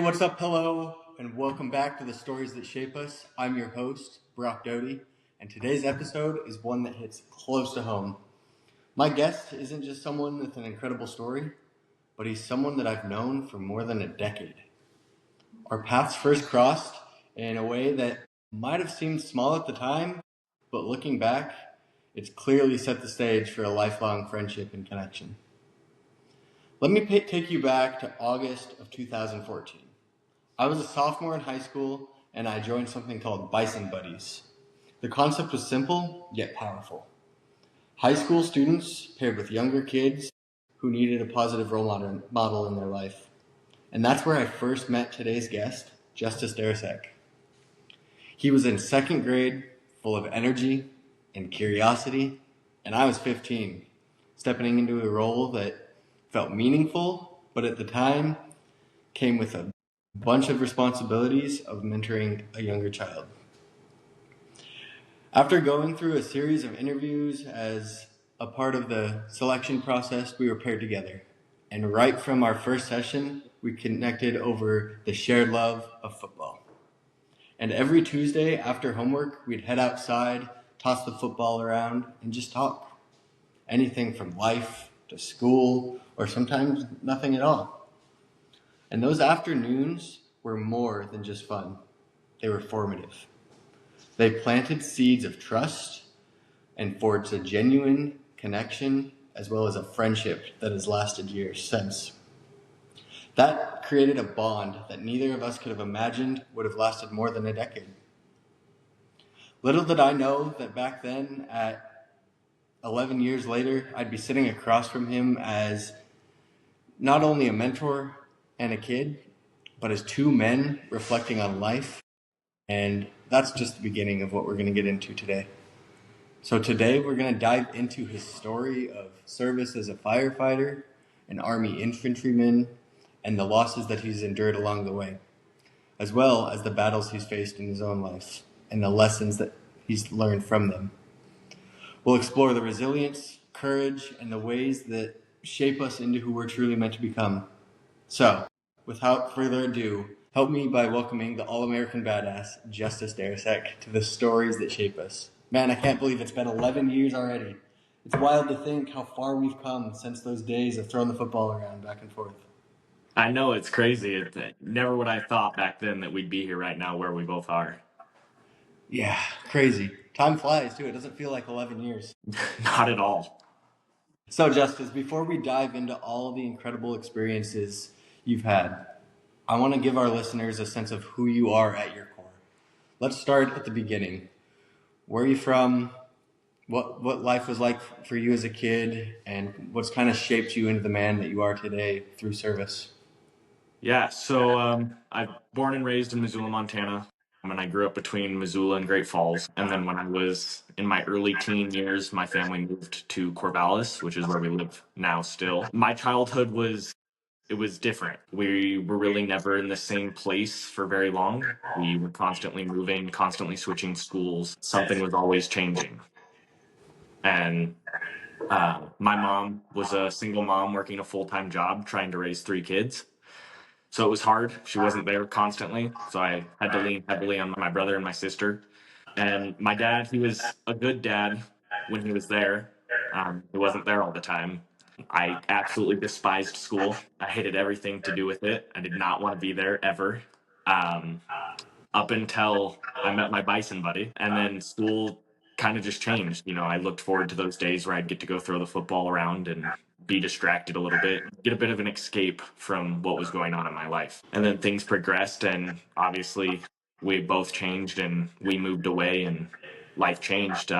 what's up? Hello, and welcome back to the Stories That Shape Us. I'm your host, Brock Doty, and today's episode is one that hits close to home. My guest isn't just someone with an incredible story, but he's someone that I've known for more than a decade. Our paths first crossed in a way that might have seemed small at the time, but looking back, it's clearly set the stage for a lifelong friendship and connection. Let me take you back to August of 2014. I was a sophomore in high school, and I joined something called embodies. The concept was simple, yet powerful. High school students paired with younger kids who needed a positive role model in their life. And that's where I first met today's guest, Justiz Daricek. He was in second grade, full of energy and curiosity, and I was 15, stepping into a role that felt meaningful, but at the time came with a bunch of responsibilities of mentoring a younger child. After going through a series of interviews as a part of the selection process, we were paired together. And right from our first session, we connected over the shared love of football. And every Tuesday after homework, we'd head outside, toss the football around, and just talk. Anything from life to school, or sometimes nothing at all. And those afternoons were more than just fun. They were formative. They planted seeds of trust and forged a genuine connection as well as a friendship that has lasted years since. That created a bond that neither of us could have imagined would have lasted more than a decade. Little did I know that back then, at 11 years later, I'd be sitting across from him as not only a mentor and a kid, but as two men reflecting on life. And that's just the beginning of what we're going to get into today. So today we're going to dive into his story of service as a firefighter, an Army infantryman, and the losses that he's endured along the way, as well as the battles he's faced in his own life and the lessons that he's learned from them. We'll explore the resilience, courage, and the ways that shape us into who we're truly meant to become. So, without further ado, help me by welcoming the all-American badass, Justiz Daricek, to the Stories That Shape Us. Man, I can't believe it's been 11 years already. It's wild to think how far we've come since those days of throwing the football around back and forth. I know, it's crazy. Never would I thought back then that we'd be here right now where we both are. Yeah, crazy. Time flies, too. It doesn't feel like 11 years. Not at all. So, Justiz, before we dive into all the incredible experiences you've had, I want to give our listeners a sense of who you are at your core. Let's start at the beginning. Where are you from? What life was like for you as a kid, and what's kind of shaped you into the man that you are today through service? Yeah, so I'm born and raised in Missoula, Montana, and I grew up between Missoula and Great Falls. And then when I was in my early teen years, my family moved to Corvallis, which is where we live now still. My childhood was different. We were really never in the same place for very long. We were constantly moving, constantly switching schools. Something was always changing. And my mom was a single mom working a full-time job trying to raise three kids. So it was hard. She wasn't there constantly. So I had to lean heavily on my brother and my sister. And my dad, he was a good dad when he was there. He wasn't there all the time. I absolutely despised school. I hated everything to do with it. I did not want to be there ever. Um, Up until I met my bison buddy, and then school kind of just changed. I looked forward to those days where I'd get to go throw the football around and be distracted a little bit, get a bit of an escape from what was going on in my life. And then things progressed, and obviously we both changed and we moved away and life changed.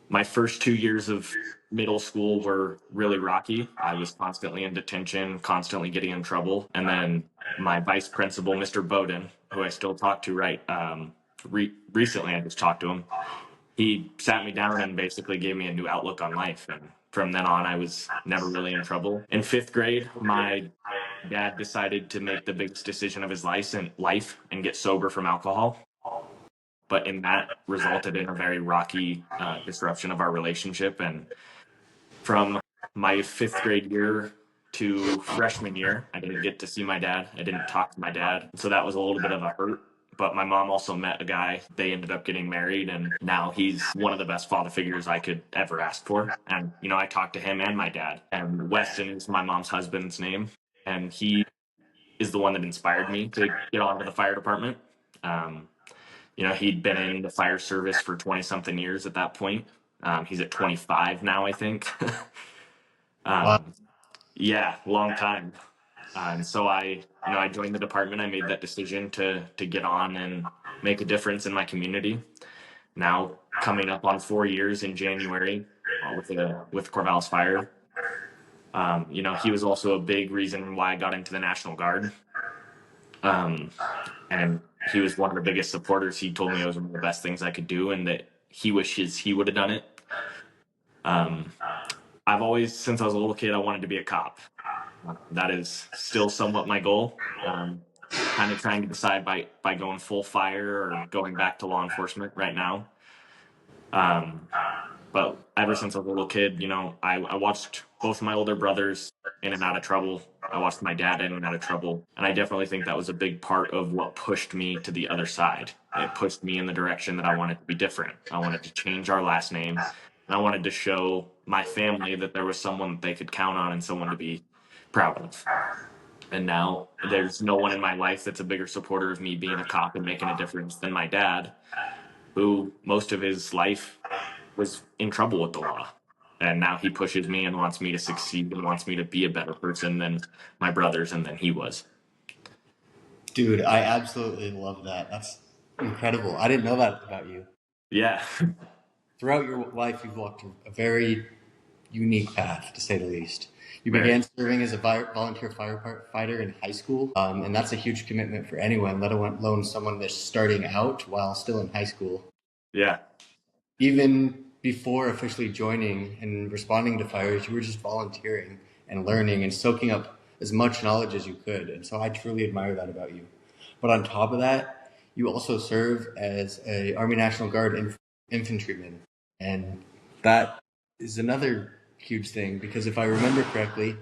My first 2 years of middle school were really rocky. I was constantly in detention, constantly getting in trouble. And then my vice principal, Mr. Bowden, who I still talk to recently, I just talked to him. He sat me down and basically gave me a new outlook on life. And from then on, I was never really in trouble. In fifth grade, my dad decided to make the biggest decision of his life and get sober from alcohol. But in that resulted in a very rocky disruption of our relationship. And from my fifth grade year to freshman year. I didn't get to see my dad. I didn't talk to my dad. So that was a little bit of a hurt. But my mom also met a guy. They ended up getting married, and now he's one of the best father figures I could ever ask for. And, I talked to him and my dad. And Weston is my mom's husband's name. And he is the one that inspired me to get onto the fire department. Um, he'd been in the fire service for 20 something years at that point. He's at 25 now, I think. Wow. um, yeah, long time. And so I joined the department. I made that decision to get on and make a difference in my community. Now coming up on 4 years in January with Corvallis Fire. He was also a big reason why I got into the National Guard. And he was one of the biggest supporters. He told me it was one of the best things I could do, and that he wishes he would have done it. I've always, since I was a little kid, I wanted to be a cop. That is still somewhat my goal. Kind of trying to decide by going full fire or going back to law enforcement right now. But ever since I was a little kid, I watched both of my older brothers in and out of trouble. I watched my dad in and out of trouble. And I definitely think that was a big part of what pushed me to the other side. It pushed me in the direction that I wanted to be different. I wanted to change our last name. And I wanted to show my family that there was someone that they could count on and someone to be proud of. And now there's no one in my life that's a bigger supporter of me being a cop and making a difference than my dad, who most of his life was in trouble with the law. And now he pushes me and wants me to succeed and wants me to be a better person than my brothers and than he was. Dude, I absolutely love that. That's incredible. I didn't know that about you. Yeah. Throughout your life, you've walked a very unique path, to say the least. You Very. began serving as a volunteer firefighter in high school, and that's a huge commitment for anyone, let alone someone that's starting out while still in high school. Yeah. Even before officially joining and responding to fires, you were just volunteering and learning and soaking up as much knowledge as you could. And so I truly admire that about you. But on top of that, you also serve as a Army National Guard infantryman. And that is another huge thing because if I remember correctly,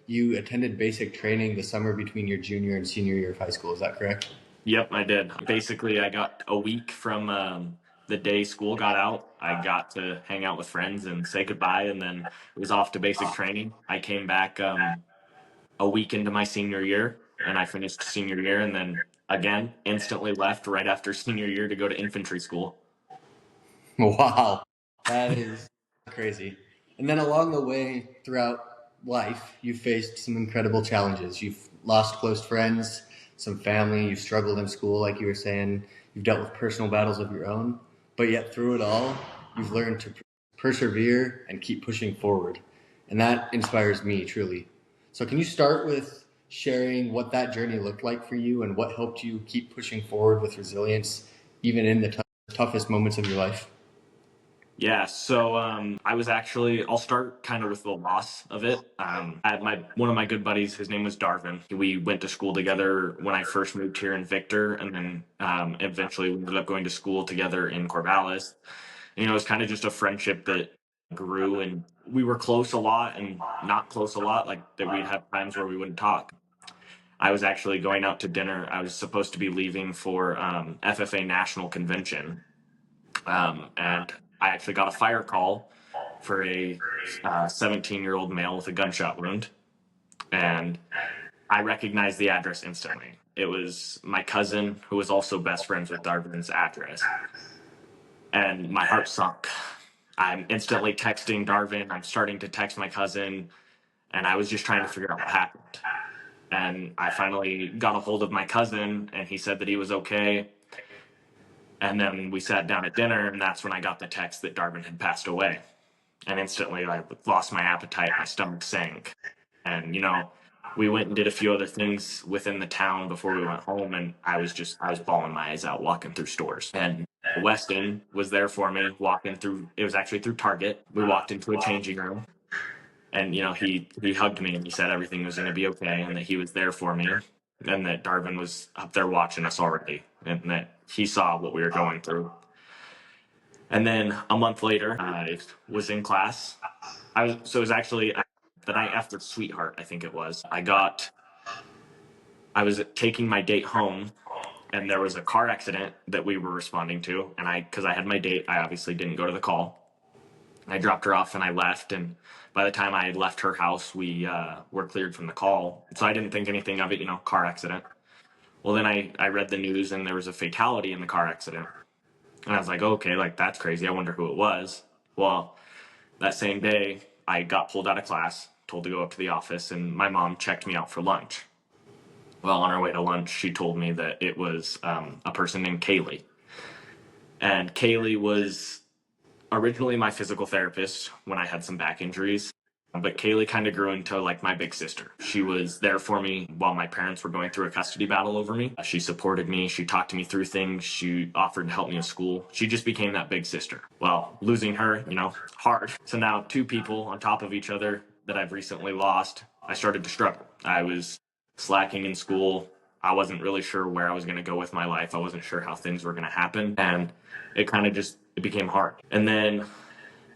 you attended basic training the summer between your junior and senior year of high school. Is that correct? Yep, I did. Basically, I got a week from the day school got out. I got to hang out with friends and say goodbye, and then it was off to basic training. I came back a week into my senior year, and I finished senior year, and then again instantly left right after senior year to go to infantry school. Wow, that is crazy. And then along the way throughout life, you faced some incredible challenges. You've lost close friends, some family, you've struggled in school, like you were saying, you've dealt with personal battles of your own, but yet through it all, you've learned to persevere and keep pushing forward. And that inspires me truly. So, can you start with sharing what that journey looked like for you and what helped you keep pushing forward with resilience, even in the toughest moments of your life? Yeah, so I'll start kind of with the loss of it. I had one of my good buddies, his name was Darvin. We went to school together when I first moved here in Victor, and then eventually we ended up going to school together in Corvallis. It was kind of just a friendship that grew, and we were close a lot and not close a lot, like that we'd have times where we wouldn't talk. I was actually going out to dinner. I was supposed to be leaving for FFA National Convention, and I actually got a fire call for a 17-year-old male with a gunshot wound, and I recognized the address instantly. It was my cousin, who was also best friends with Darvin's address, and my heart sunk. I'm instantly texting Darvin. I'm starting to text my cousin, and I was just trying to figure out what happened. And I finally got a hold of my cousin, and he said that he was okay. And then we sat down at dinner, and that's when I got the text that Darvin had passed away. And instantly I lost my appetite, my stomach sank. And we went and did a few other things within the town before we went home, and I was bawling my eyes out walking through stores. And Weston was there for me walking through. It was actually through Target. We walked into a changing room, and he hugged me and he said everything was going to be okay and that he was there for me, and that Darvin was up there watching us already, and that he saw what we were going through. And then a month later, I was in class. It was actually the night after Sweetheart, I think it was. I was taking my date home, and there was a car accident that we were responding to, and because I had my date, I obviously didn't go to the call. I dropped her off and I left, and by the time I had left her house, we were cleared from the call. So I didn't think anything of it, car accident. Well, then I read the news and there was a fatality in the car accident. And I was like, okay, like that's crazy. I wonder who it was. Well, that same day, I got pulled out of class, told to go up to the office, and my mom checked me out for lunch. Well, on our way to lunch, she told me that it was a person named Kaylee. And Kaylee was originally my physical therapist when I had some back injuries. But Kaylee kind of grew into like my big sister. She was there for me while my parents were going through a custody battle over me. She supported me. She talked to me through things. She offered to help me with school. She just became that big sister. Well, losing her, hard. So now two people on top of each other that I've recently lost, I started to struggle. I was slacking in school. I wasn't really sure where I was going to go with my life. I wasn't sure how things were going to happen. And it became hard. And then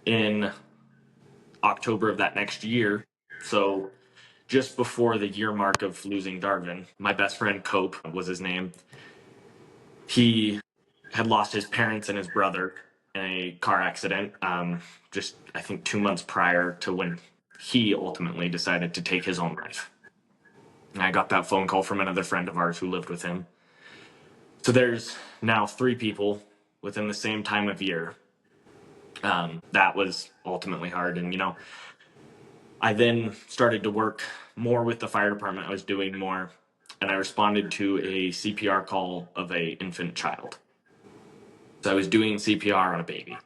in October of that next year, so just before the year mark of losing Darvin, my best friend Cope was his name. He had lost his parents and his brother in a car accident, just I think 2 months prior to when he ultimately decided to take his own life. And I got that phone call from another friend of ours who lived with him. So there's now 3 people within the same time of year. That was ultimately hard. And, I then started to work more with the fire department. I was doing more, and I responded to a CPR call of a infant child. So I was doing CPR on a baby,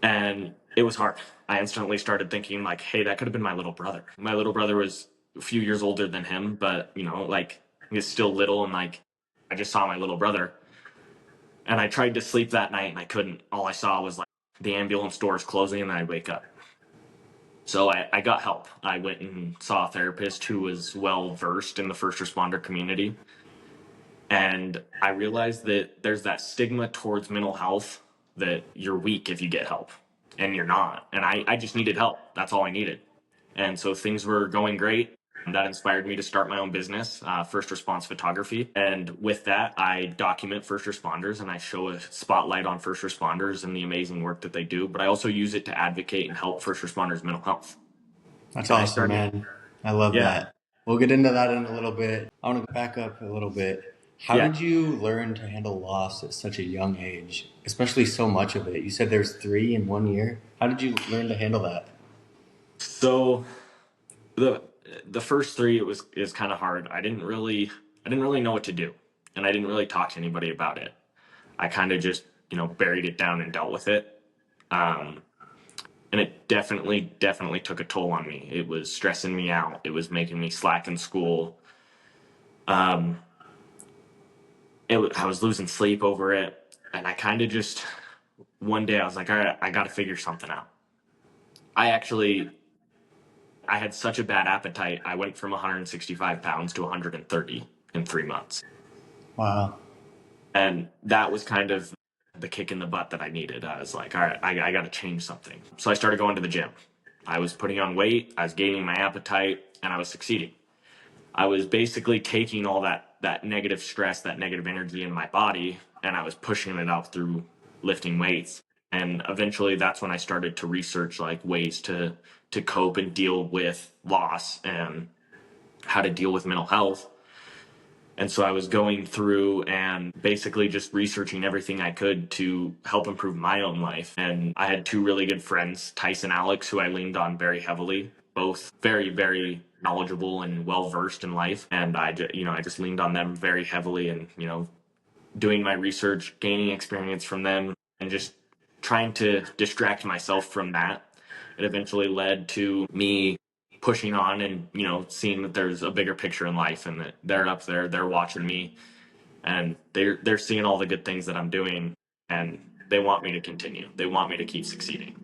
and it was hard. I instantly started thinking like, hey, that could have been my little brother. My little brother was a few years older than him, but like he's still little, and like I just saw my little brother. And I tried to sleep that night and I couldn't. All I saw was like the ambulance doors closing and then I'd wake up. So I got help. I went and saw a therapist who was well versed in the first responder community. And I realized that there's that stigma towards mental health that you're weak if you get help, and you're not. And I just needed help. That's all I needed. And so things were going great. And that inspired me to start my own business, first response photography. And with that, I document first responders and I show a spotlight on first responders and the amazing work that they do. But I also use it to advocate and help first responders' mental health. That's And I awesome, started, man. I love yeah, that. We'll get into that in a little bit. I want to back up a little bit. How yeah. did you learn to handle loss at such a young age, especially so much of it? You said there's 3 in 1 year. How did you learn to handle that? So the first 3 is kind of hard. I didn't really know what to do, and I didn't really talk to anybody about it. I kind of just buried it down and dealt with it. Um, and it definitely took a toll on me. It was stressing me out. It was making me slack in school. Um, I was losing sleep over it, and I kind of just one day I was like, all right, I got to figure something out. I actually I had such a bad appetite. I went from 165 pounds to 130 in 3 months, Wow. and that was kind of the kick in the butt that I needed. I was like, all right, I got to change something. So I started going to the gym. I was putting on weight, I was gaining my appetite, and I was succeeding. I was basically taking all that negative stress, that negative energy in my body, and I was pushing it out through lifting weights. And eventually that's when I started to research like ways to cope and deal with loss and how to deal with mental health. And so I was going through and basically just researching everything I could to help improve my own life. And I had 2 really good friends, Tyson and Alex, who I leaned on very heavily, both very, very knowledgeable and well versed in life. And I just leaned on them very heavily and, doing my research, gaining experience from them, and just trying to distract myself from that. It eventually led to me pushing on and seeing that there's a bigger picture in life and that they're up there, they're watching me, and they're seeing all the good things that I'm doing, and they want me to continue. They want me to keep succeeding.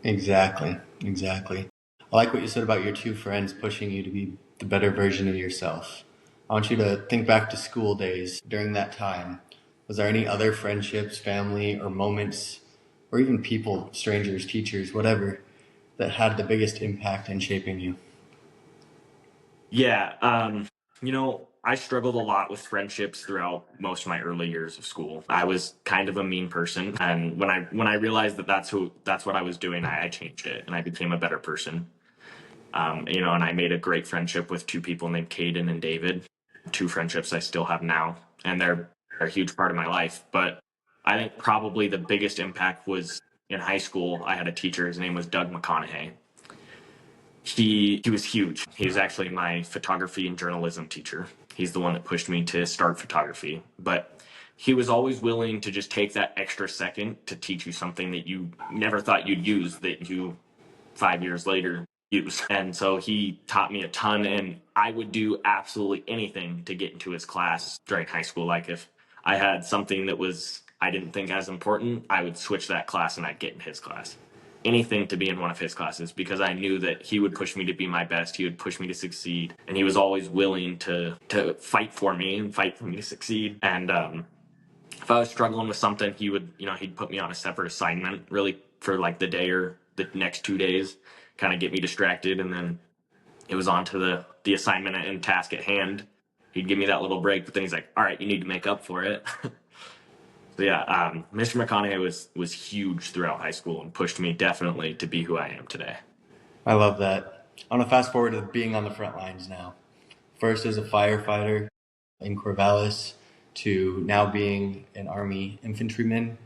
Exactly. Exactly. I like what you said about your 2 friends pushing you to be the better version of yourself. I want you to think back to school days during that time. Was there any other friendships, family, or moments, or even people, strangers, teachers, whatever, that had the biggest impact in shaping you? Yeah, I struggled a lot with friendships throughout most of my early years of school. I was kind of a mean person, and when I realized that that's what I was doing, I changed it and I became a better person. And I made a great friendship with two people named Caden and David, two friendships I still have now, and they're a huge part of my life. But I think probably the biggest impact was in high school. I had a teacher. His name was Doug McConaughey. He was huge. He was actually my photography and journalism teacher. He's the one that pushed me to start photography. But he was always willing to just take that extra second to teach you something that you never thought you'd use, that you 5 years later use. And so he taught me a ton, and I would do absolutely anything to get into his class during high school. Like if I had something that was I didn't think as important, I would switch that class and I'd get in his class. Anything to be in one of his classes because I knew that he would push me to be my best. He would push me to succeed, and he was always willing to fight for me and fight for me to succeed. And if I was struggling with something, he'd put me on a separate assignment, really for like the day or the next 2 days, kind of get me distracted, and then it was on to the assignment and task at hand. He'd give me that little break, but then he's like, "All right, you need to make up for it." So yeah, Mr. McConaughey was huge throughout high school and pushed me definitely to be who I am today. I love that. I want to fast forward to being on the front lines now. First as a firefighter in Corvallis to now being an Army infantryman.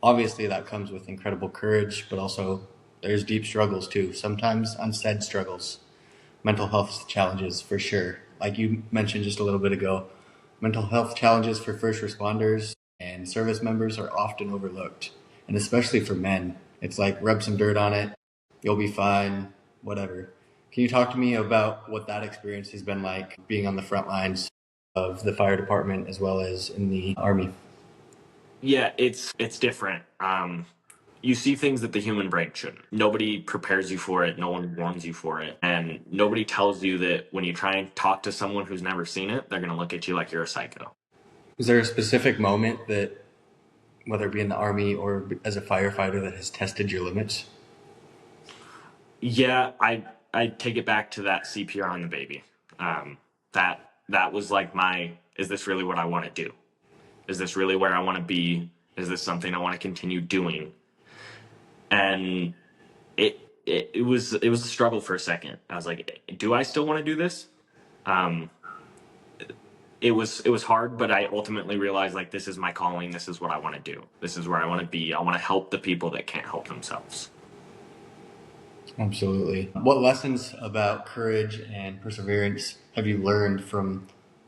Obviously, that comes with incredible courage, but also there's deep struggles too. Sometimes unsaid struggles, mental health challenges for sure. Like you mentioned just a little bit ago, mental health challenges for first responders and service members are often overlooked, and especially for men. It's like rub some dirt on it, you'll be fine, whatever. Can you talk to me about what that experience has been like being on the front lines of the fire department as well as in the Army? Yeah, it's different. You see things that the human brain shouldn't. Nobody prepares you for it. No one warns you for it. And nobody tells you that when you try and talk to someone who's never seen it, they're going to look at you like you're a psycho. Is there a specific moment that, whether it be in the Army or as a firefighter, that has tested your limits? Yeah, I take it back to that CPR on the baby. That was like is this really what I want to do? Is this really where I want to be? Is this something I want to continue doing? And it was a struggle for a second. I was like, do I still want to do this? Um, it was hard, but I ultimately realized like this is my calling. This is what I want to do. This is where I want to be. I want to help the people that can't help themselves. Absolutely. What lessons about courage and perseverance have you learned from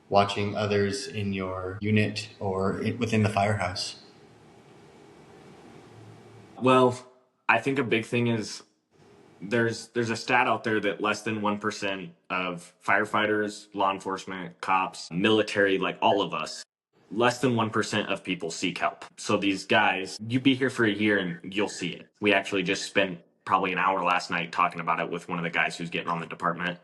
watching others in your unit or within the firehouse? Well, I think a big thing is there's a stat out there that less than 1% of firefighters, law enforcement, cops, military, like all of us, less than 1% of people seek help. So these guys, you be here for a year and you'll see it. We actually just spent probably an hour last night talking about it with one of the guys who's getting on the department.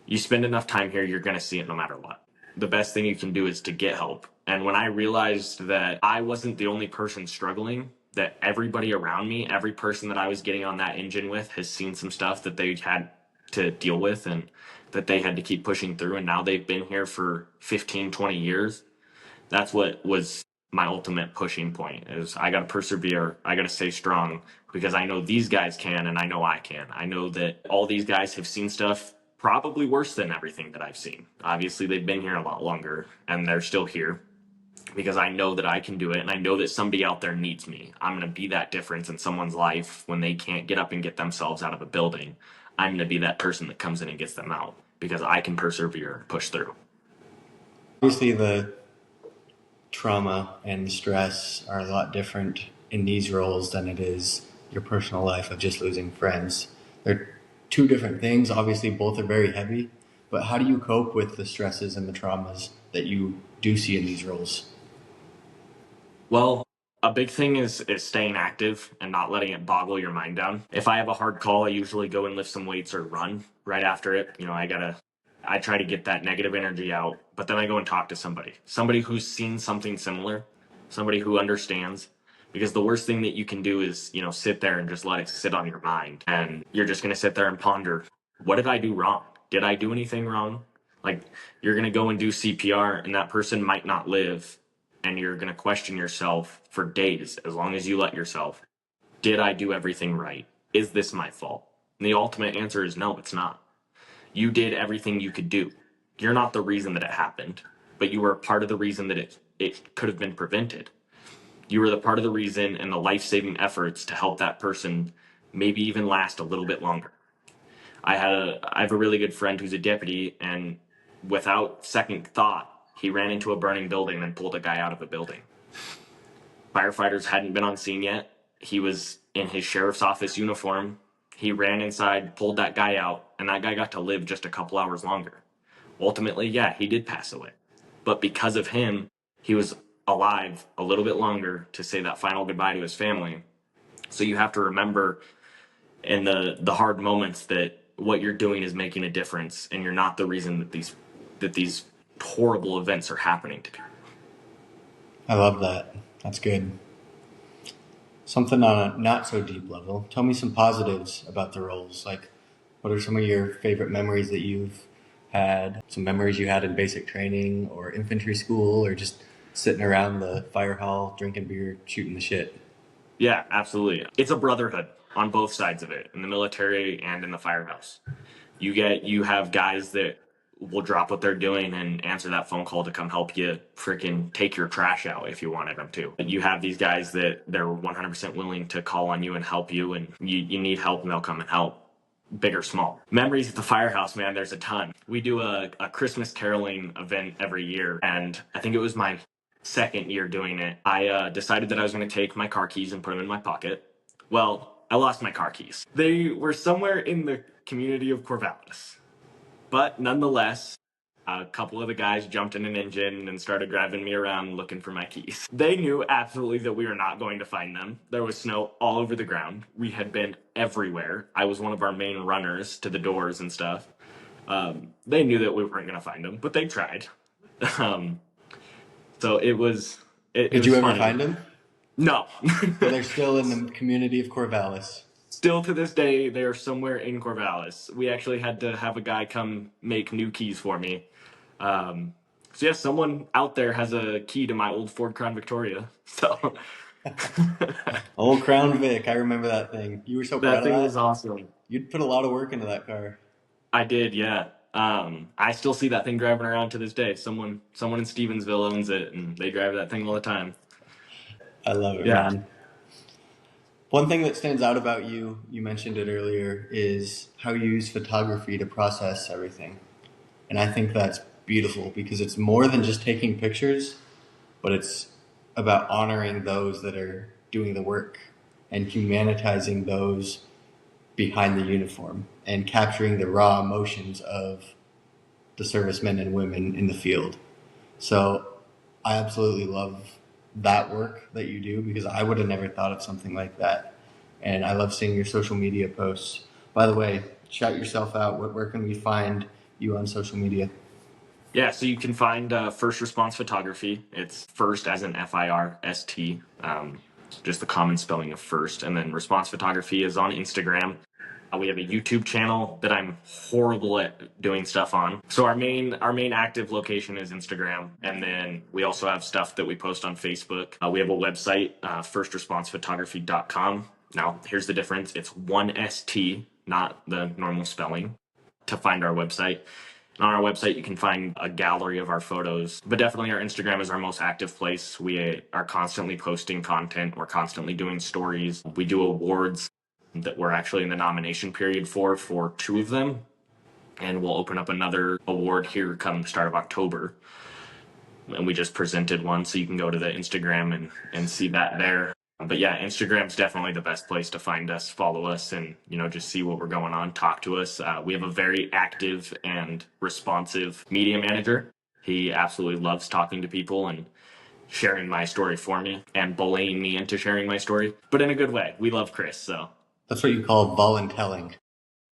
You spend enough time here, you're going to see it no matter what. The best thing you can do is to get help. And when I realized that I wasn't the only person struggling, that everybody around me, every person that I was getting on that engine with has seen some stuff that they had to deal with and that they had to keep pushing through. And now they've been here for 15, 20 years. That's what was my ultimate pushing point is I got to persevere. I got to stay strong because I know these guys can and I know I can. I know that all these guys have seen stuff probably worse than everything that I've seen. Obviously, they've been here a lot longer and they're still here because I know that I can do it and I know that somebody out there needs me. I'm going to be that difference in someone's life when they can't get up and get themselves out of a building. I'm going to be that person that comes in and gets them out because I can persevere and push through. Obviously, the trauma and stress are a lot different in these roles than it is your personal life of just losing friends. They're two different things. Obviously, both are very heavy, but how do you cope with the stresses and the traumas that you do see in these roles? Well, a big thing is staying active and not letting it boggle your mind down. If I have a hard call, I usually go and lift some weights or run right after it. I try to get that negative energy out, but then I go and talk to somebody who's seen something similar, somebody who understands, Because the worst thing that you can do is, sit there and just let it sit on your mind. And you're just going to sit there and ponder, what did I do wrong? Did I do anything wrong? Like, you're going to go and do CPR and that person might not live. And you're going to question yourself for days, as long as you let yourself. Did I do everything right? Is this my fault? And the ultimate answer is no, it's not. You did everything you could do. You're not the reason that it happened, but you were a part of the reason that it could have been prevented. You were the part of the reason and the life-saving efforts to help that person maybe even last a little bit longer. I have a really good friend who's a deputy, and without second thought, he ran into a burning building and pulled a guy out of a building. Firefighters hadn't been on scene yet. He was in his sheriff's office uniform. He ran inside, pulled that guy out, and that guy got to live just a couple hours longer. Ultimately, yeah, he did pass away. But because of him, he was alive a little bit longer to say that final goodbye to his family. So you have to remember in the hard moments that what you're doing is making a difference, and you're not the reason that these horrible events are happening to people. I love that. That's good. Something on a not so deep level. Tell me some positives about the roles. Like, what are some of your favorite memories that you've had? Some memories you had in basic training or infantry school, or just sitting around the fire hall, drinking beer, shooting the shit. Yeah, absolutely. It's a brotherhood on both sides of it, in the military and in the firehouse. You have guys that will drop what they're doing and answer that phone call to come help you freaking take your trash out if you wanted them to. You have these guys that they're 100% willing to call on you and help you, and you need help and they'll come and help. Big or small. Memories at the firehouse, man, there's a ton. We do a Christmas caroling event every year, and I think it was my second year doing it. I decided that I was going to take my car keys and put them in my pocket. Well, I lost my car keys. They were somewhere in the community of Corvallis. But nonetheless, a couple of the guys jumped in an engine and started driving me around looking for my keys. They knew absolutely that we were not going to find them. There was snow all over the ground. We had been everywhere. I was one of our main runners to the doors and stuff. They knew that we weren't going to find them, but they tried. Um, so it was. It Did was you ever funny. find them? No. So they're still in the community of Corvallis. Still to this day, they are somewhere in Corvallis. We actually had to have a guy come make new keys for me. So yeah, someone out there has a key to my old Ford Crown Victoria. So Old Crown Vic, I remember that thing. You were so that proud of thing that. was awesome. You'd put a lot of work into that car. I did, yeah. I still see that thing driving around to this day. Someone in Stevensville owns it, and they drive that thing all the time. I love it, Yeah. man. One thing that stands out about you, you mentioned it earlier, is how you use photography to process everything. And I think that's beautiful because it's more than just taking pictures, but it's about honoring those that are doing the work and humanizing those behind the uniform and capturing the raw emotions of the servicemen and women in the field. So I absolutely love that work that you do because I would have never thought of something like that. And I love seeing your social media posts. By the way, shout yourself out. Where can we find you on social media? Yeah, so you can find First Response Photography. It's first as in FIRST, just the common spelling of first. And then Response Photography is on Instagram. We have a YouTube channel that I'm horrible at doing stuff on. So our main active location is Instagram, and then we also have stuff that we post on Facebook. We have a website, firstresponsephotography.com. Now, here's the difference: it's one ST, not the normal spelling, to find our website. And on our website, you can find a gallery of our photos, but definitely our Instagram is our most active place. We are constantly posting content. We're constantly doing stories. We do awards that we're actually in the nomination period for two of them. And we'll open up another award here come start of October. And we just presented one, so you can go to the Instagram and see that there. But yeah, Instagram's definitely the best place to find us, follow us, and just see what we're going on, talk to us. We have a very active and responsive media manager. He absolutely loves talking to people and sharing my story for me and bullying me into sharing my story, but in a good way. We love Chris, so. That's what you call voluntelling.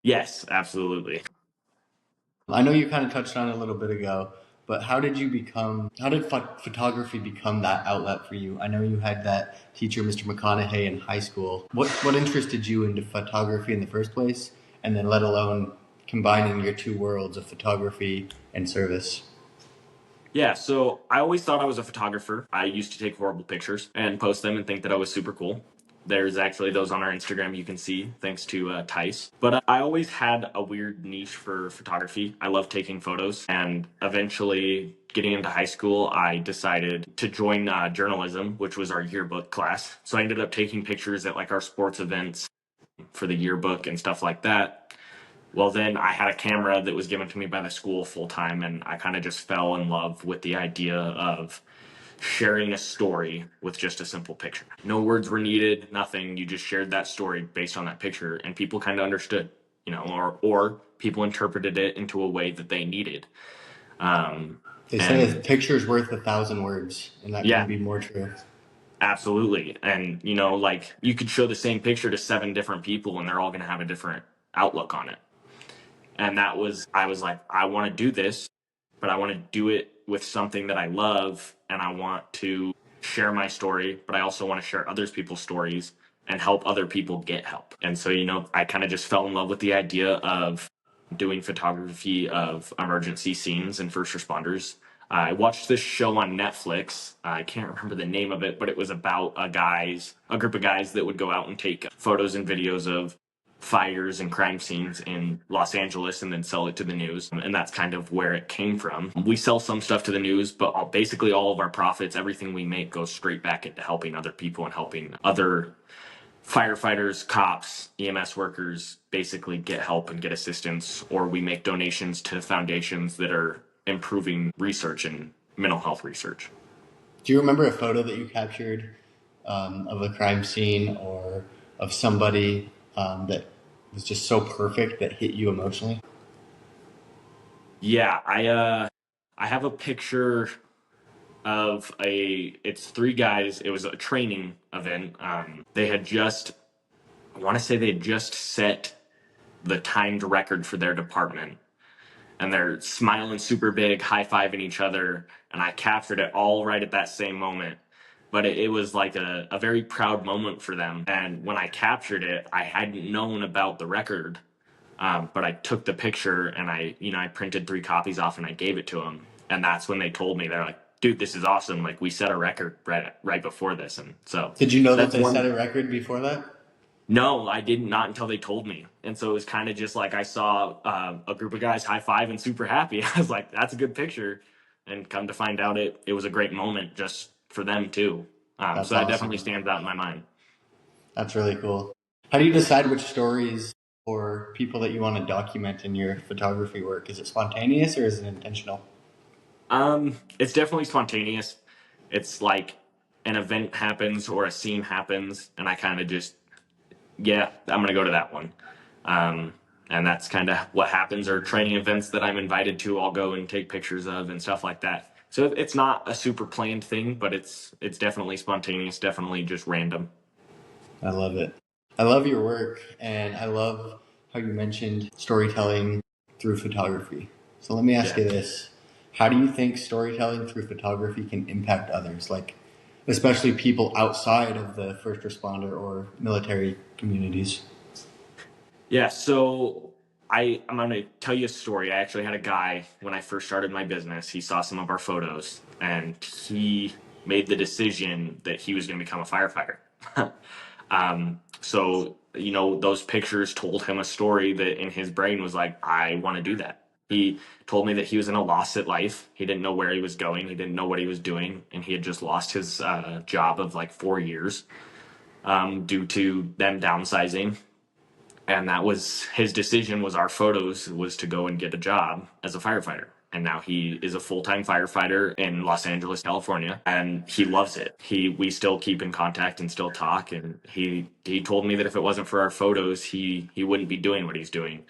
Yes, absolutely. I know you kind of touched on it a little bit ago, but how did photography become that outlet for you? I know you had that teacher, Mr. McConaughey, in high school. What interested you into photography in the first place? And then let alone combining your two worlds of photography and service. Yeah, so I always thought I was a photographer. I used to take horrible pictures and post them and think that I was super cool. There's actually those on our Instagram you can see, thanks to Tice. But I always had a weird niche for photography. I love taking photos, and eventually, getting into high school, I decided to join journalism, which was our yearbook class. So I ended up taking pictures at like our sports events for the yearbook and stuff like that. Well, then I had a camera that was given to me by the school full time, and I kind of just fell in love with the idea of sharing a story with just a simple picture. No words were needed, nothing. You just shared that story based on that picture, and people kind of understood, or people interpreted it into a way that they needed. They say a And picture's worth 1,000 words, and that couldn't yeah, be more true. absolutely. And like you could show the same picture to seven different people, and they're all going to have a different outlook on it. And I was like, I want to do this, but I want to do it with something that I love, and I want to share my story, but I also want to share others people's stories and help other people get help. And so, I kind of just fell in love with the idea of doing photography of emergency scenes and first responders. I watched this show on Netflix. I can't remember the name of it, but it was about a group of guys that would go out and take photos and videos of fires and crime scenes in Los Angeles and then sell it to the news. And that's kind of where it came from. We sell some stuff to the news, but basically all of our profits, everything we make goes straight back into helping other people and helping other firefighters, cops, EMS workers basically get help and get assistance, or we make donations to foundations that are improving research and mental health research. Do you remember a photo that you captured of a crime scene or of somebody that was just so perfect that hit you emotionally? Yeah, I have a picture of it's three guys. It was a training event. They had just, I want to say they had just set the timed record for their department, and they're smiling super big, high-fiving each other, and I captured it all right at that same moment. But it was like a very proud moment for them. And when I captured it, I hadn't known about the record, but I took the picture and I printed three copies off and I gave it to them. And that's when they told me, they're like, dude, this is awesome. Like, we set a record right before this. And so Did you know that that's they set one. a record before that? No, I did not until they told me. And so it was kind of just like I saw a group of guys high five and super happy. I was like, that's a good picture. And come to find out, it was a great moment just for them too. That's So that definitely awesome. stands out in my mind. That's really cool. How do you decide which stories or people that you want to document in your photography work? Is it spontaneous or is it intentional? It's definitely spontaneous. It's like an event happens or a scene happens, and I kind of just, yeah, I'm gonna go to that one. Um, and that's kind of what happens. Or training events that I'm invited to, I'll go and take pictures of and stuff like that. So it's not a super planned thing, but it's definitely spontaneous, definitely just random. I love it. I love your work, and I love how you mentioned storytelling through photography. So let me ask Yeah. you this. How do you think storytelling through photography can impact others, like especially people outside of the first responder or military communities? Yeah, so I'm gonna tell you a story. I actually had a guy when I first started my business. He saw some of our photos and he made the decision that he was gonna become a firefighter. So those pictures told him a story that in his brain was like, I want to do that. He told me that he was in a loss at life. He didn't know where he was going. He didn't know what he was doing, and he had just lost his job of like 4 years due to them downsizing, and that was his decision. Was our photos was to go and get a job as a firefighter, and now he is a full-time firefighter in Los Angeles, California, and he loves it. We still keep in contact and still talk, and he told me that if it wasn't for our photos, he wouldn't be doing what he's doing.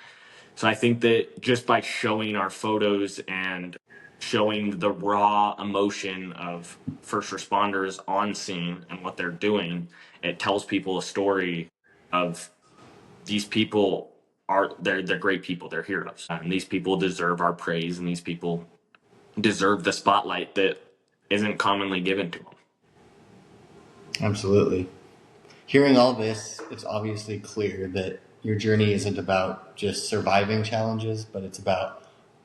So I think that just by showing our photos and showing the raw emotion of first responders on scene and what they're doing, it tells people a story of these people they're great people, they're heroes, and these people deserve our praise, and these people deserve the spotlight that isn't commonly given to them. Absolutely. Hearing all this, it's obviously clear that your journey isn't about just surviving challenges, but it's about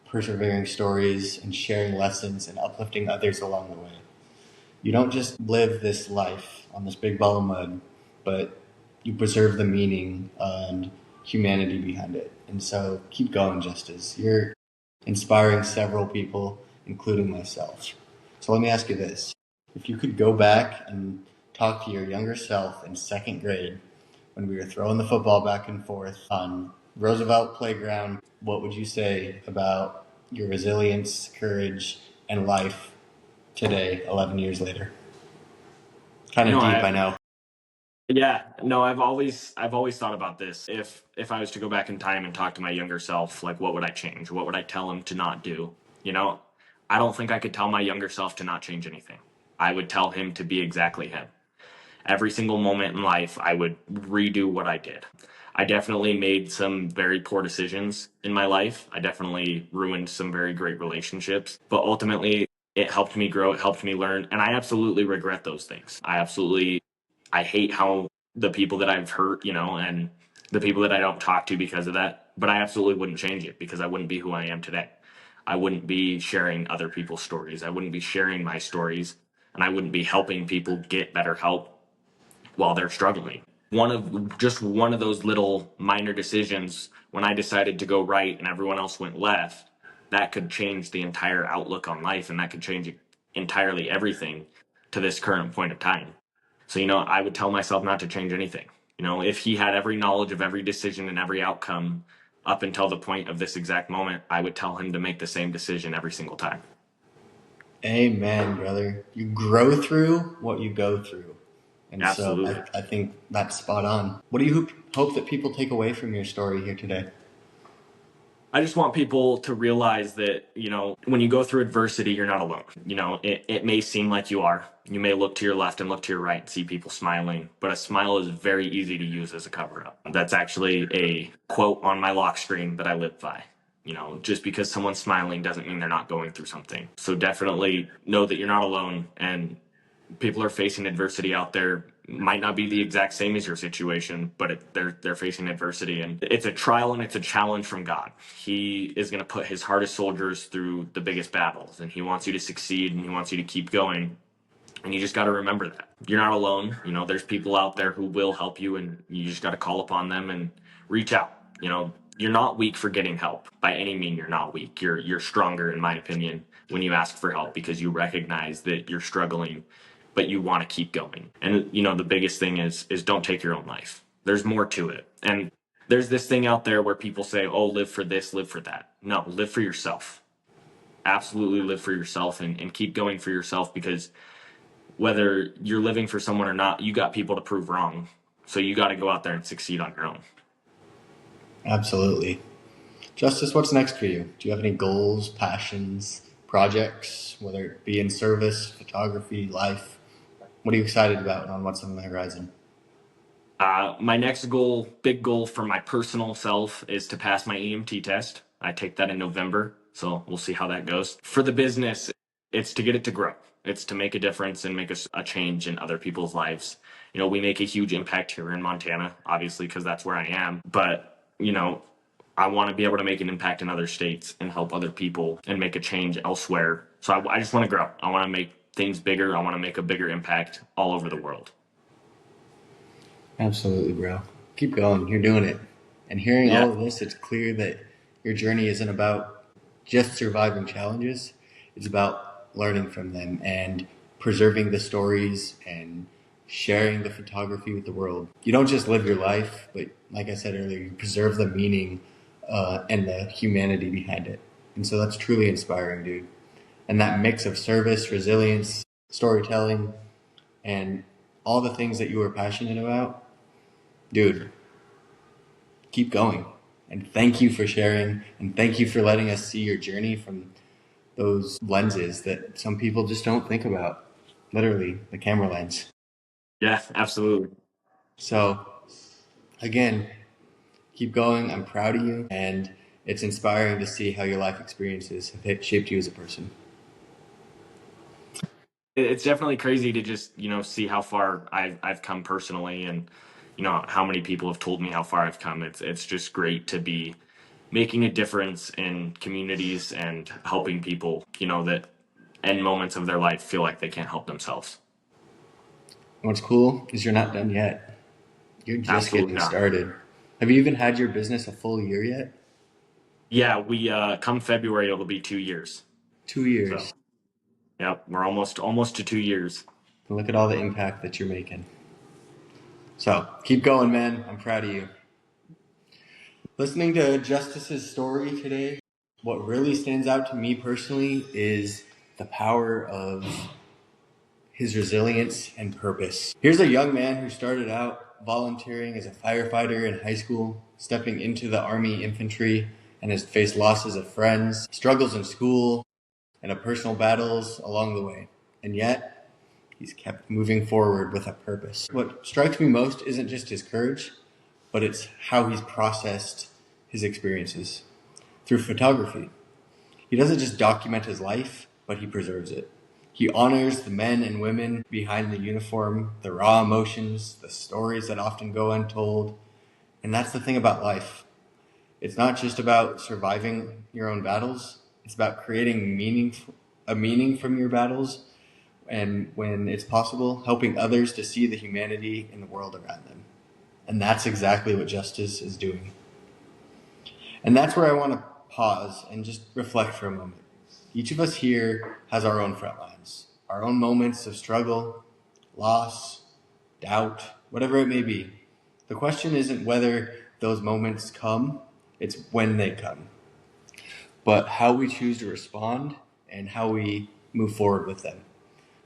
persevering stories and sharing lessons and uplifting others along the way. You don't just live this life on this big ball of mud, but you preserve the meaning and humanity behind it. And so keep going, Justice. You're inspiring several people, including myself. So let me ask you this. If you could go back and talk to your younger self in second grade when we were throwing the football back and forth on Roosevelt Playground, what would you say about your resilience, courage, and life today, 11 years later? Kind You of know, deep, I know. yeah, no, I've always thought about this. If I was to go back in time and talk to my younger self, like what would I change? What would I tell him to not do? You know, I don't think I could tell my younger self to not change anything. I would tell him to be exactly him. Every single moment in life, I would redo what I did. I definitely made some very poor decisions in my life. I definitely ruined some very great relationships, but ultimately it helped me grow, it helped me learn, and I absolutely regret those things. I hate how the people that I've hurt, and the people that I don't talk to because of that, but I absolutely wouldn't change it because I wouldn't be who I am today. I wouldn't be sharing other people's stories. I wouldn't be sharing my stories, and I wouldn't be helping people get better help while they're struggling. One of those little minor decisions when I decided to go right and everyone else went left, that could change the entire outlook on life and that could change entirely everything to this current point of time. So, I would tell myself not to change anything. If he had every knowledge of every decision and every outcome up until the point of this exact moment, I would tell him to make the same decision every single time. Amen, brother. You grow through what you go through. And so Absolutely. I think that's spot on. What do you hope that people take away from your story here today? I just want people to realize that, when you go through adversity, you're not alone. It may seem like you are. You may look to your left and look to your right and see people smiling, but a smile is very easy to use as a cover up. That's actually a quote on my lock screen that I live by. Just because someone's smiling doesn't mean they're not going through something. So definitely know that you're not alone, and people are facing adversity out there. Might not be the exact same as your situation, but they're facing adversity, and it's a trial and it's a challenge from God. He is going to put his hardest soldiers through the biggest battles, and he wants you to succeed and he wants you to keep going. And you just got to remember that you're not alone. There's people out there who will help you, and you just got to call upon them and reach out. You're not weak for getting help by any mean. You're not weak. You're stronger, in my opinion, when you ask for help because you recognize that you're struggling, but you want to keep going. And the biggest thing is don't take your own life. There's more to it. And there's this thing out there where people say, "Oh, live for this, live for that." No, live for yourself. Absolutely live for yourself and keep going for yourself because whether you're living for someone or not, you got people to prove wrong. So you got to go out there and succeed on your own. Absolutely. Justice, what's next for you? Do you have any goals, passions, projects, whether it be in service, photography, life? What are you excited about and on what's on the horizon? My next goal, big goal for my personal self, is to pass my EMT test. I take that in November, so we'll see how that goes. For the business, it's to get it to grow. It's to make a difference and make a change in other people's lives. We make a huge impact here in Montana, obviously, because that's where I am. But, I want to be able to make an impact in other states and help other people and make a change elsewhere. So I just want to grow. I want to make things bigger. I want to make a bigger impact all over the world. Absolutely, bro. Keep going. You're doing it. And hearing Yeah. all of this, it's clear that your journey isn't about just surviving challenges. It's about learning from them and preserving the stories and sharing the photography with the world. You don't just live your life, but like I said earlier, you preserve the meaning and the humanity behind it. And so that's truly inspiring, dude. And that mix of service, resilience, storytelling, and all the things that you were passionate about, dude, keep going. And thank you for sharing, and thank you for letting us see your journey from those lenses that some people just don't think about. Literally, the camera lens. Yeah, absolutely. So, again, keep going. I'm proud of you, and it's inspiring to see how your life experiences have shaped you as a person. It's definitely crazy to just, see how far I've come personally, and how many people have told me how far I've come. It's just great to be making a difference in communities and helping people, that end moments of their life feel like they can't help themselves. What's cool is you're not done yet. You're just Absolutely getting not. started. Have you even had your business a full year yet? Yeah, we come February it'll be 2 years. 2 years. So, yep, we're almost to 2 years. And look at all the impact that you're making. So keep going, man. I'm proud of you. Listening to Justice's story today, what really stands out to me personally is the power of his resilience and purpose. Here's a young man who started out volunteering as a firefighter in high school, stepping into the Army infantry, and has faced losses of friends, struggles in school, and personal battles along the way. And yet, he's kept moving forward with a purpose. What strikes me most isn't just his courage, but it's how he's processed his experiences through photography. He doesn't just document his life, but he preserves it. He honors the men and women behind the uniform, the raw emotions, the stories that often go untold. And that's the thing about life. It's not just about surviving your own battles. It's about creating a meaning from your battles, and when it's possible, helping others to see the humanity in the world around them. And that's exactly what Justice is doing. And that's where I want to pause and just reflect for a moment. Each of us here has our own front lines, our own moments of struggle, loss, doubt, whatever it may be. The question isn't whether those moments come, it's when they come. But how we choose to respond and how we move forward with them.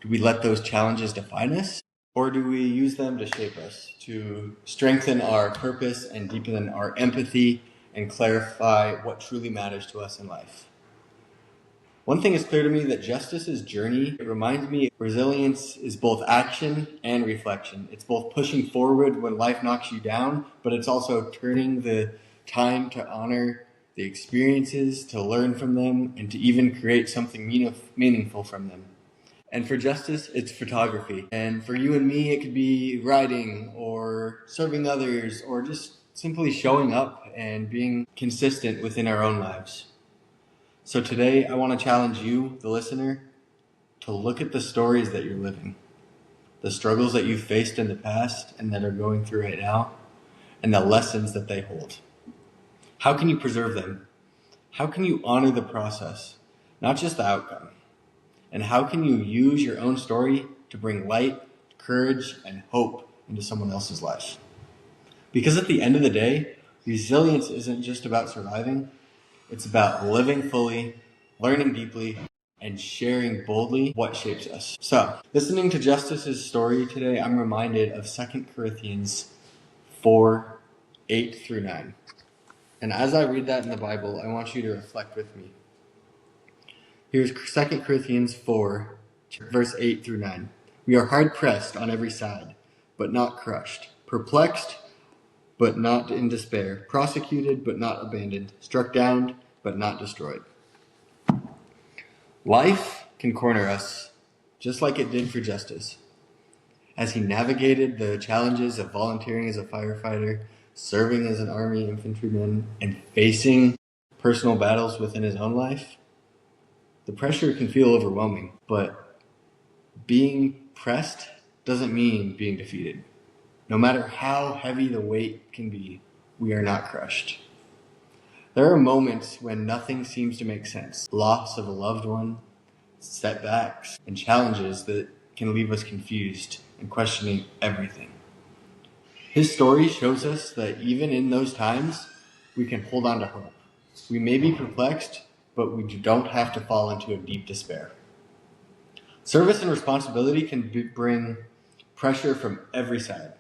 Do we let those challenges define us? Or do we use them to shape us, to strengthen our purpose and deepen our empathy and clarify what truly matters to us in life? One thing is clear to me, that Justice's journey reminds me resilience is both action and reflection. It's both pushing forward when life knocks you down, but it's also turning the time to honor the experiences, to learn from them, and to even create something meaningful from them. And for Justice, it's photography. And for you and me, it could be writing or serving others or just simply showing up and being consistent within our own lives. So today, I want to challenge you, the listener, to look at the stories that you're living, the struggles that you've faced in the past and that are going through right now, and the lessons that they hold. How can you preserve them? How can you honor the process, not just the outcome? And how can you use your own story to bring light, courage, and hope into someone else's life? Because at the end of the day, resilience isn't just about surviving. It's about living fully, learning deeply, and sharing boldly what shapes us. So, listening to Justice's story today, I'm reminded of 2 Corinthians 4, 8 through 9. And as I read that in the Bible, I want you to reflect with me. Here's 2 Corinthians 4, verse 8 through 9. We are hard pressed on every side, but not crushed, perplexed, but not in despair, prosecuted, but not abandoned, struck down, but not destroyed. Life can corner us, just like it did for Justice. As he navigated the challenges of volunteering as a firefighter, serving as an Army infantryman, and facing personal battles within his own life, the pressure can feel overwhelming, but being pressed doesn't mean being defeated. No matter how heavy the weight can be, we are not crushed. There are moments when nothing seems to make sense. Loss of a loved one, setbacks, and challenges that can leave us confused and questioning everything. His story shows us that even in those times, we can hold on to hope. We may be perplexed, but we don't have to fall into a deep despair. Service and responsibility can bring pressure from every side.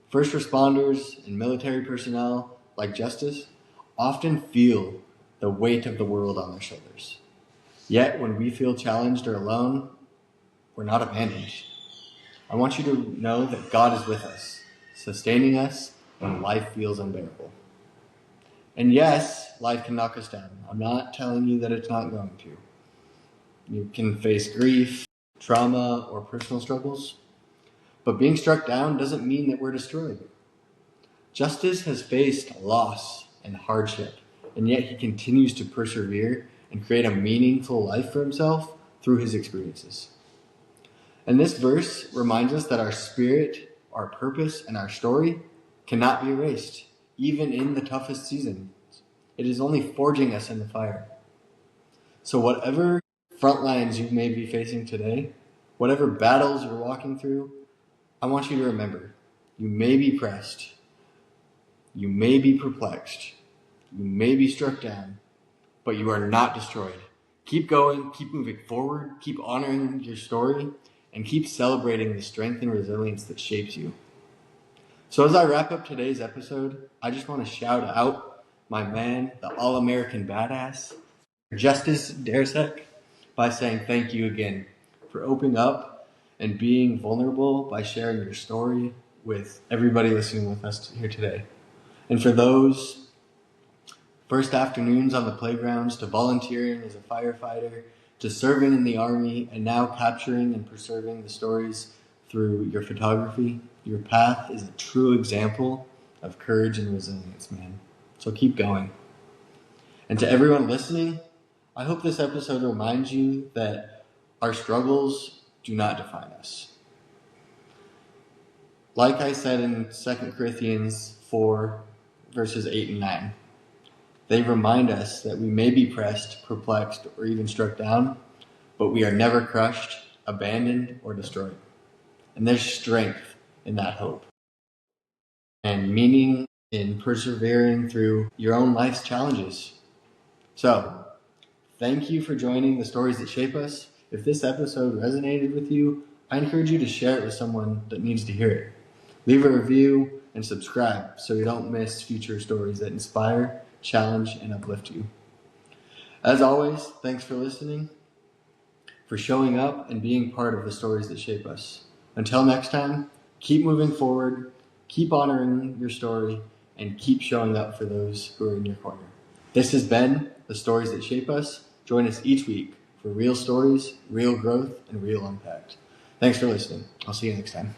First responders and military personnel, like Justice, often feel the weight of the world on their shoulders. Yet, when we feel challenged or alone, we're not abandoned. I want you to know that God is with us, sustaining us when life feels unbearable. And yes, life can knock us down. I'm not telling you that it's not going to. You can face grief, trauma, or personal struggles. But being struck down doesn't mean that we're destroyed. Justiz has faced loss and hardship, and yet he continues to persevere and create a meaningful life for himself through his experiences. And this verse reminds us that our spirit, our purpose, and our story cannot be erased, even in the toughest seasons. It is only forging us in the fire. So whatever front lines you may be facing today, whatever battles you're walking through, I want you to remember, you may be pressed, you may be perplexed, you may be struck down, but you are not destroyed. Keep going, keep moving forward, keep honoring your story, and keep celebrating the strength and resilience that shapes you. So as I wrap up today's episode, I just want to shout out my man, the all-American badass, Justiz Daricek, by saying thank you again for opening up and being vulnerable by sharing your story with everybody listening with us here today. And for those first afternoons on the playgrounds, to volunteering as a firefighter, to serving in the Army, and now capturing and preserving the stories through your photography, your path is a true example of courage and resilience, man. So keep going. And to everyone listening, I hope this episode reminds you that our struggles do not define us. Like I said in 2 Corinthians 4, verses 8 and 9, they remind us that we may be pressed, perplexed, or even struck down, but we are never crushed, abandoned, or destroyed. And there's strength in that hope, and meaning in persevering through your own life's challenges. So, thank you for joining the Stories That Shape Us. If this episode resonated with you, I encourage you to share it with someone that needs to hear it. Leave a review and subscribe so you don't miss future stories that inspire, challenge, and uplift you. As always, thanks for listening, for showing up and being part of the stories that shape us. Until next time, keep moving forward, keep honoring your story, and keep showing up for those who are in your corner. This has been The Stories That Shape Us. Join us each week for real stories, real growth, and real impact. Thanks for listening. I'll see you next time.